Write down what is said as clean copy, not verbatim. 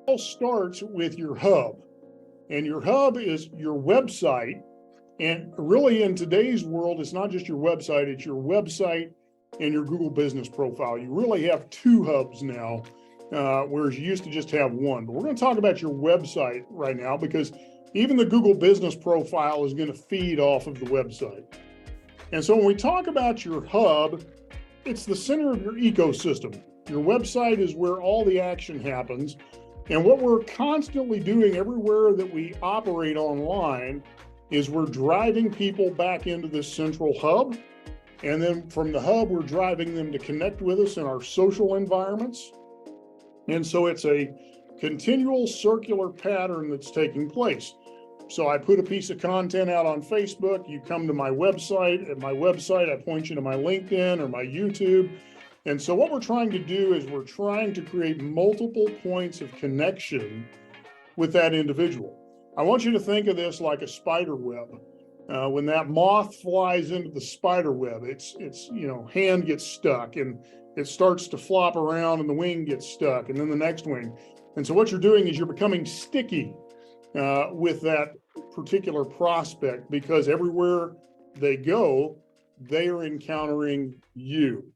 all starts with your hub, and your hub is your website. And really, in today's world, it's not just your website, it's your website and your Google business profile. You really have two hubs now, whereas you used to just have one. But we're going to talk about your website right now, because even the Google business profile is going to feed off of the website. And so when we talk about your hub, it's the center of your ecosystem. Your website is where all the action happens. And what we're constantly doing everywhere that we operate online is we're driving people back into this central hub. And then from the hub, we're driving them to connect with us in our social environments. And so it's a continual circular pattern that's taking place. So I put a piece of content out on Facebook, you come to my website. At my website, I point you to my LinkedIn or my YouTube. And so what we're trying to do is we're trying to create multiple points of connection with that individual. I want you to think of this like a spider web. When that moth flies into the spider web, its hand gets stuck and it starts to flop around and the wing gets stuck and then the next wing. And so what you're doing is you're becoming sticky with that particular prospect, because everywhere they go, they are encountering you.